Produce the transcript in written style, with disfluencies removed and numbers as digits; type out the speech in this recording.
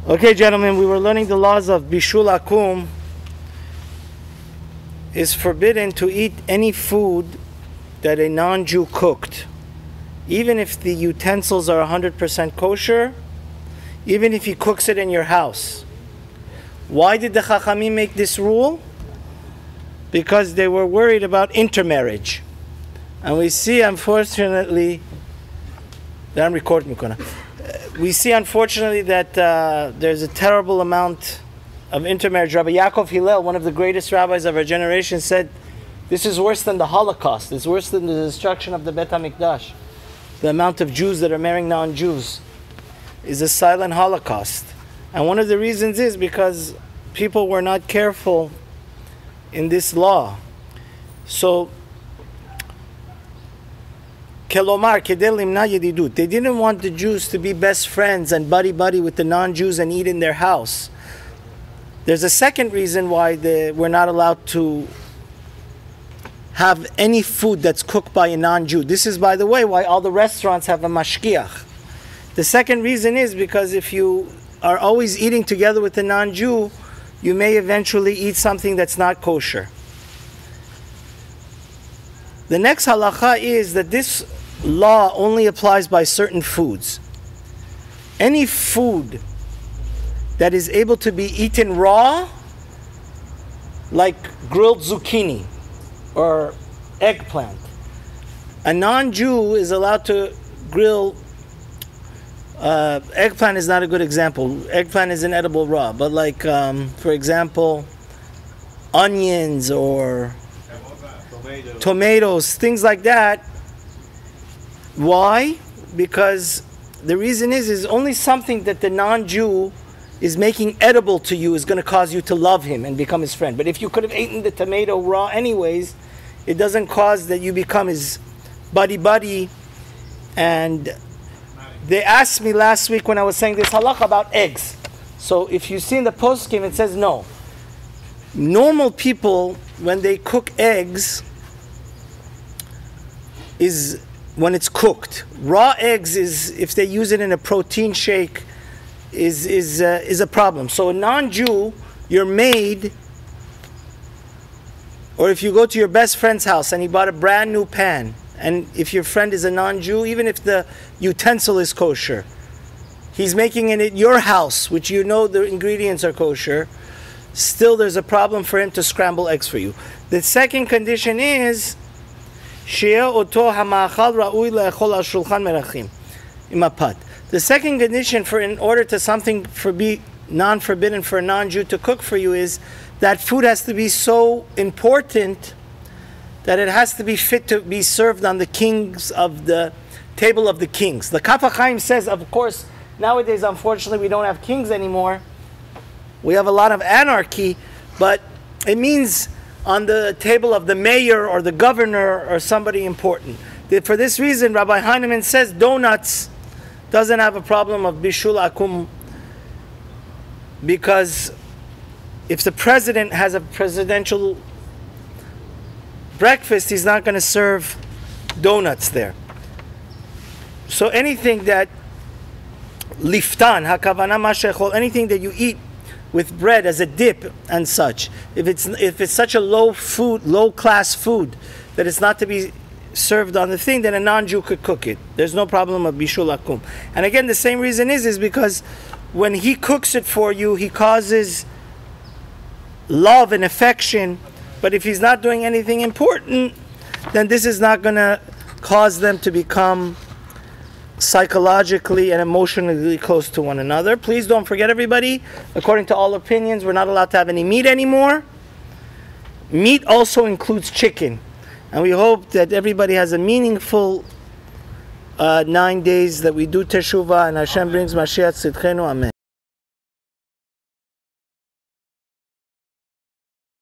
Okay, gentlemen, we were learning the laws of Bishul Akum. It's forbidden to eat any food that a non-Jew cooked, even if the utensils are 100% kosher, even if he cooks it in your house. Why did the Chachamim make this rule? Because they were worried about intermarriage. And we see, unfortunately, that I'm recording. We see, unfortunately, that there's a terrible amount of intermarriage. Rabbi Yaakov Hillel, one of the greatest rabbis of our generation, said, this is worse than the Holocaust. It's worse than the destruction of the Bet HaMikdash. The amount of Jews that are marrying non-Jews is a silent Holocaust. And one of the reasons is because people were not careful in this law. So, Kelomar, they didn't want the Jews to be best friends and buddy-buddy with the non-Jews and eat in their house. There's a second reason why we're not allowed to have any food that's cooked by a non-Jew. This is, by the way, why all the restaurants have a mashkiach. The second reason is because if you are always eating together with a non-Jew, you may eventually eat something that's not kosher. The next halacha is that this law only applies by certain foods. Any food that is able to be eaten raw, like grilled zucchini or eggplant. A non-Jew is allowed to grill eggplant is not a good example. Eggplant is inedible raw, but like for example, onions or tomatoes, things like that. Why? Because the reason is only something that the non-Jew is making edible to you is going to cause you to love him and become his friend. But if you could have eaten the tomato raw anyways, it doesn't cause that you become his buddy-buddy. And they asked me last week when I was saying this halakha about eggs. So if you see in the poskim, it says no. Normal people, when they cook eggs, is when it's cooked. Raw eggs is, if they use it in a protein shake, is a problem. So a non-Jew, your maid, or if you go to your best friend's house and he bought a brand new pan, and if your friend is a non-Jew, even if the utensil is kosher, he's making it at your house, which you know the ingredients are kosher, still there's a problem for him to scramble eggs for you. The second condition is the second condition for in order to something be non-forbidden for a non-Jew to cook for you is that food has to be so important that it has to be fit to be served on the kings of the table of the kings. The Kaf HaChaim says, of course, nowadays, unfortunately, we don't have kings anymore. We have a lot of anarchy, but it means on the table of the mayor or the governor or somebody important. For this reason, Rabbi Heinemann says donuts doesn't have a problem of Bishul Akum, because if the president has a presidential breakfast, he's not going to serve donuts there. So anything that liftan, hakavana mashechol, anything that you eat with bread as a dip and such, if it's such a low class food that it's not to be served on the thing, then a non-Jew could cook it. There's no problem of Bishul Akum. And again, the same reason is because when he cooks it for you, he causes love and affection. But if he's not doing anything important, then this is not going to cause them to become psychologically and emotionally close to one another. Please don't forget, everybody, according to all opinions, we're not allowed to have any meat anymore. Meat also includes chicken. And we hope that everybody has a meaningful 9 days that we do teshuvah and Hashem brings Mashiach Tzidkenu. Amen.